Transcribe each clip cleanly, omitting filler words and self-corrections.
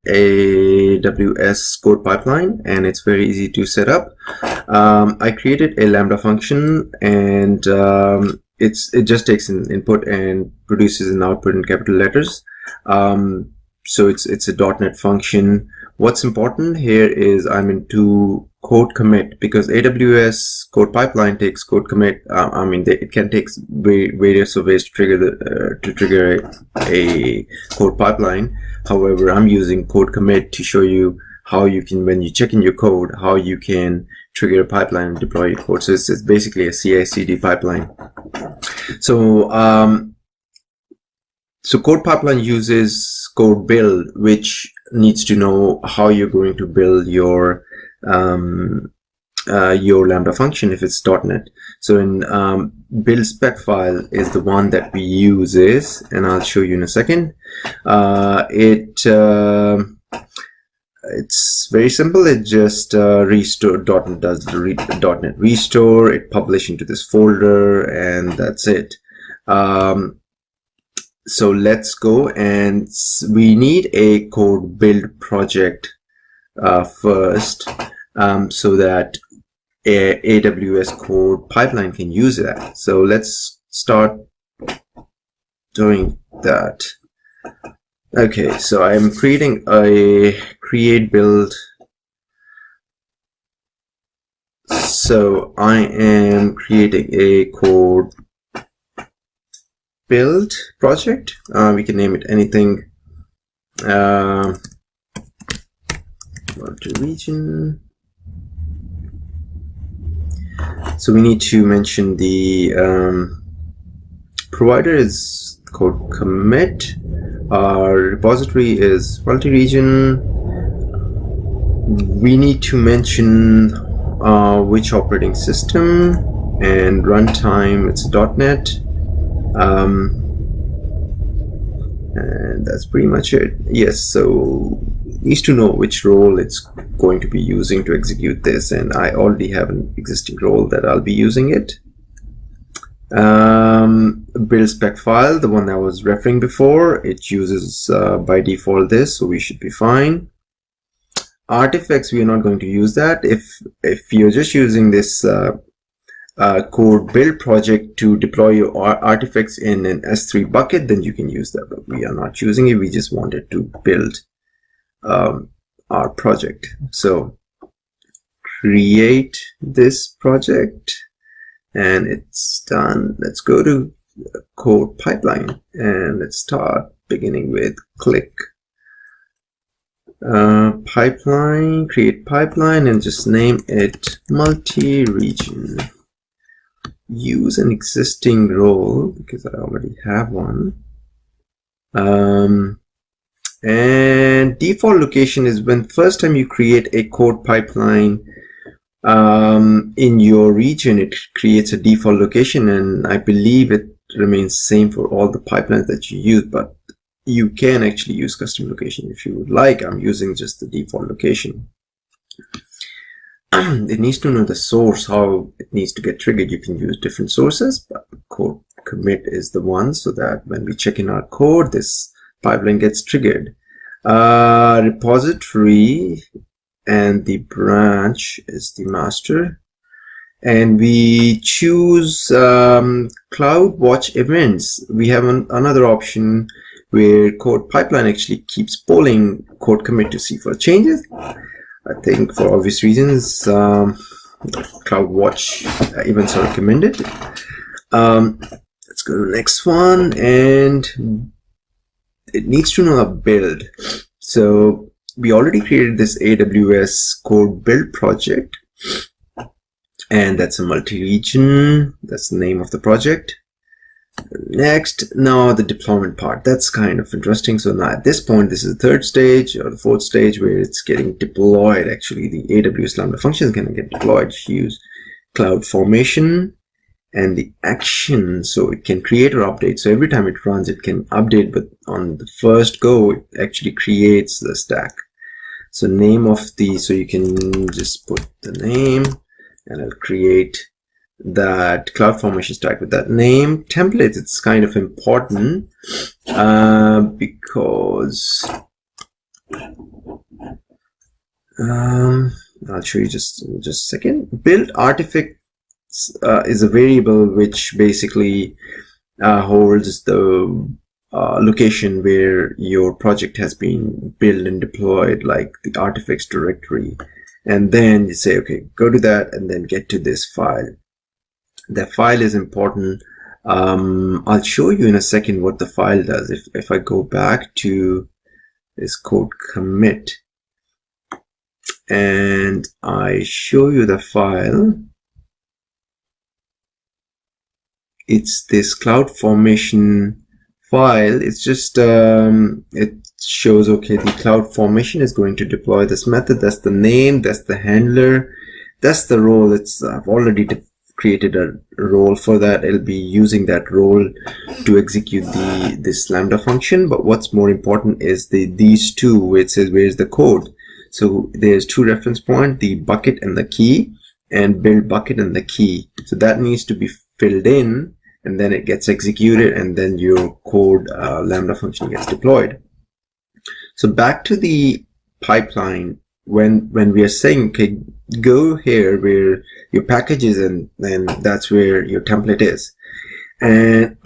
AWS CodePipeline, and it's very easy to set up. I created a Lambda function, and it just takes an input and produces an output in capital letters. So it's a .NET function. What's important here is I'm into code commit, because AWS CodePipeline takes code commit. It can take various ways to trigger a code pipeline. However, I'm using code commit to show you how you can, when you check in your code, how you can trigger a pipeline and deploy your code. So it's basically a CI/CD pipeline. So code pipeline uses code build, which needs to know how you're going to build your Lambda function if it's .NET. So in build spec file is the one that we use, and I'll show you in a second. It's very simple. It just restore .NET does the .NET restore. It publish into this folder, and that's it. So let's go, and we need a code build project first, so that AWS CodePipeline can use that. So let's start doing that. Okay, so I'm creating a create build. So I am creating a code build project. We can name it anything. Multi-region. So we need to mention the provider is code commit. Our repository is multi-region. We need to mention which operating system, and runtime, it's .NET. And that's pretty much it. Yes, so it needs to know which role it's going to be using to execute this, and I already have an existing role that I'll be using it. Build spec file, the one I was referring before, it uses by default this, so we should be fine. Artifacts, we are not going to use that. If you're just using this code build project to deploy your artifacts in an S3 bucket, then you can use that, but we are not using it. We just wanted to build our project. So create this project, and it's done. Let's go to code pipeline, and let's start beginning with click pipeline, create pipeline, and just name it multi-region. Use an existing role because I already have one. And default location is when first time you create a code pipeline in your region, it creates a default location, and I believe it remains same for all the pipelines that you use, but you can actually use custom location if you would like. I'm using just the default location. It needs to know the source, how it needs to get triggered. You can use different sources, but code commit is the one, so that when we check in our code, this pipeline gets triggered. Repository and the branch is the master, and we choose CloudWatch events. We have another option where code pipeline actually keeps polling code commit to see for changes. I think for obvious reasons, CloudWatch events are recommended. Let's go to the next one, and it needs to know a build. So we already created this AWS code build project, and that's a multi-region. That's the name of the project. Next, now the deployment part. That's kind of interesting. So now at this point, this is the third stage or the fourth stage where it's getting deployed. Actually, the AWS Lambda function is going to get deployed. Use CloudFormation and the action, so it can create or update. So every time it runs, it can update, but on the first go, it actually creates the stack. So name of the, so you can just put the name, and it'll create that CloudFormation stack with that name. Templates, it's kind of important because I'll show you just in just a second. Build artifacts is a variable which basically holds the location where your project has been built and deployed, like the artifacts directory. And then you say, okay, go to that and then get to this file. The file is important. I'll show you in a second what the file does. If I go back to this code commit and I show you the file, it's this CloudFormation file. It's just it shows, okay, the CloudFormation is going to deploy this method. That's the name, that's the handler, that's the role. I've already created a role for that. It'll be using that role to execute this Lambda function. But what's more important is these two, where it says where's the code. So there's two reference points, the bucket and the key, and build bucket and the key. So that needs to be filled in, and then it gets executed, and then your code Lambda function gets deployed. So back to the pipeline, when we are saying, okay, go here where your package is, and then that's where your template is. And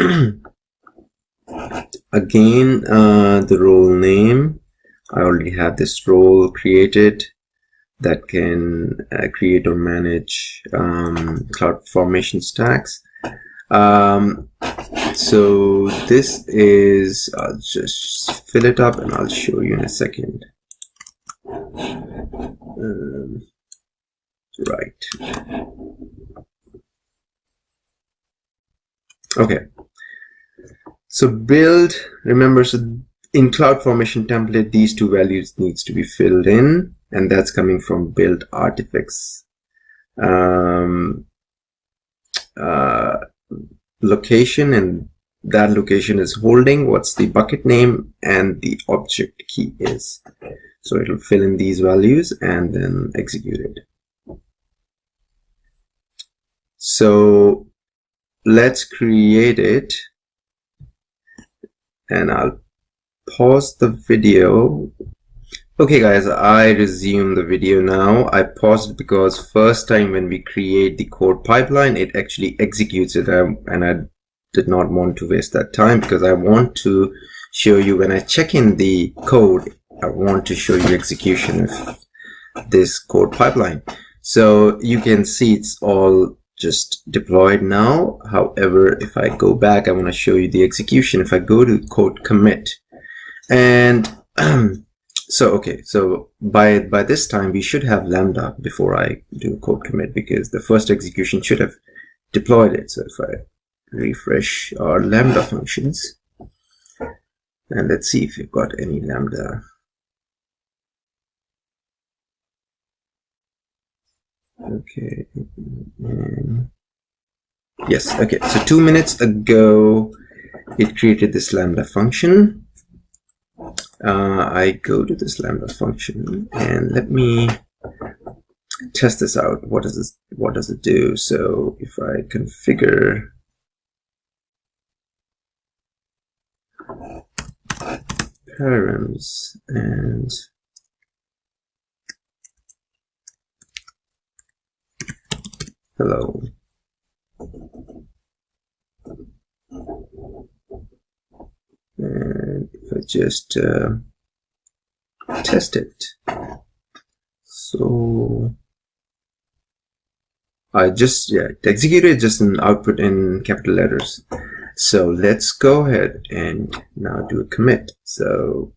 again, the role name, I already have this role created that can create or manage CloudFormation stacks. So this is, I'll just fill it up and I'll show you in a second. Right. Okay. So build, remember, so in CloudFormation template, these two values needs to be filled in, and that's coming from build artifacts. Location, and that location is holding what's the bucket name and the object key is. So it'll fill in these values and then execute it. So let's create it, and I'll pause the video. Okay guys, I resume the video now. I paused it because first time when we create the code pipeline, it actually executes it, and I did not want to waste that time, because I want to show you when I check in the code, I want to show you execution of this code pipeline. So you can see it's all just deployed now. However, if I go back, I want to show you the execution. If I go to code commit, and so okay, so by this time we should have Lambda before I do code commit, because the first execution should have deployed it. So if I refresh our Lambda functions, and let's see if we've got any Lambda. Okay. Yes. Okay. So 2 minutes ago, it created this Lambda function. I go to this Lambda function and let me test this out. What does it do? So if I configure params and hello, and if I just test it, so I just executed just an output in capital letters. So let's go ahead and now do a commit. So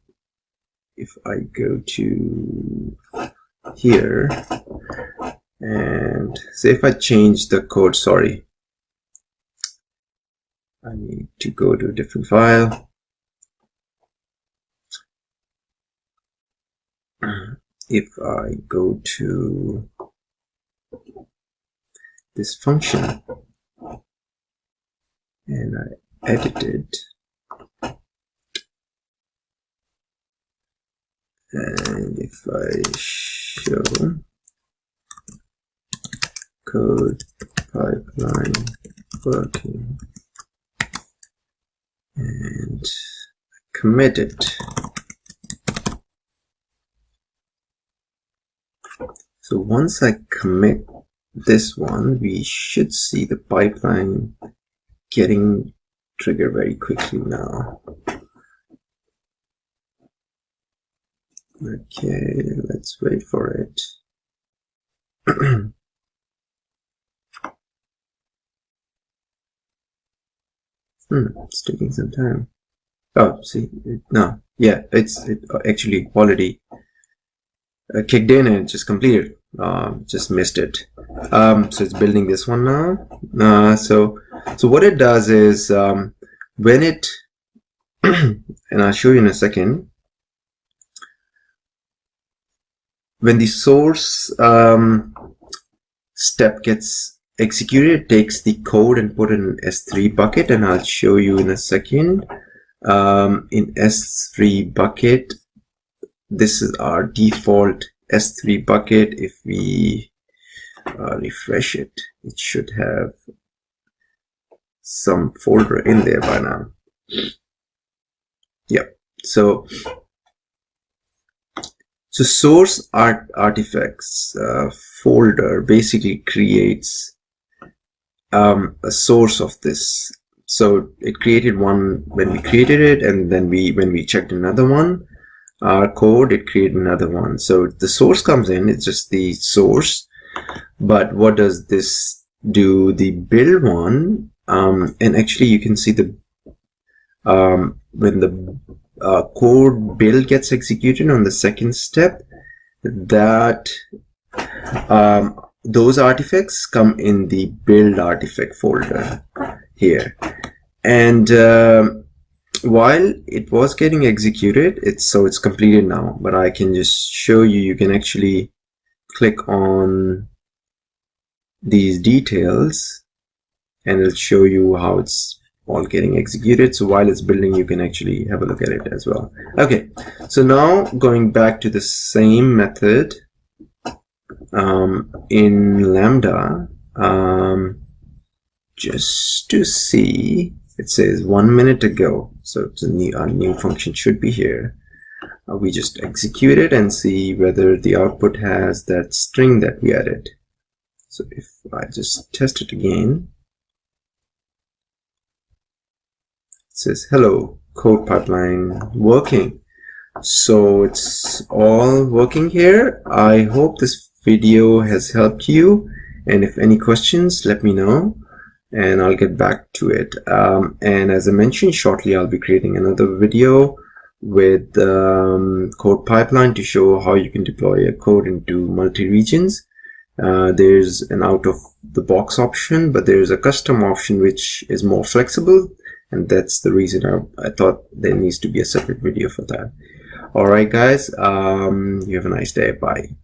if I go to here and say if I change the code, sorry, I need to go to a different file. If I go to this function and I edit it, and if I show code pipeline working and commit it, So once I commit this one, we should see the pipeline getting triggered very quickly now. Okay, let's wait for it. It's taking some time. Oh, see, no, yeah, it actually already kicked in and it just completed. Just missed it. So it's building this one now. So what it does is when it and I'll show you in a second. When the source step gets executed, it takes the code and put it in S3 bucket, and I'll show you in a second. In S3 bucket, this is our default S3 bucket. If we refresh it, it should have some folder in there by now. Yep. So source artifacts folder basically creates a source of this. So it created one when we created it, and then when we checked another one, our code, it created another one. So the source comes in, it's just the source. But what does this do? The build one, and actually you can see the when the code build gets executed on the second step, that those artifacts come in the build artifact folder here. And while it was getting executed, it's completed now, but I can just show you. You can actually click on these details and it'll show you how it's all getting executed. So while it's building, you can actually have a look at it as well. Okay, so now going back to the same method in Lambda, just to see, it says 1 minute ago, so it's a new function should be here. We just execute it and see whether the output has that string that we added. So if I just test it again, it says hello, code pipeline working. So it's all working here. I hope this video has helped you, and if any questions, let me know and I'll get back to it. And as I mentioned, shortly I'll be creating another video with code pipeline to show how you can deploy a code into multi-regions. There's an out-of-the-box option, but there's a custom option which is more flexible, and that's the reason I thought there needs to be a separate video for that. All right, guys, you have a nice day. Bye.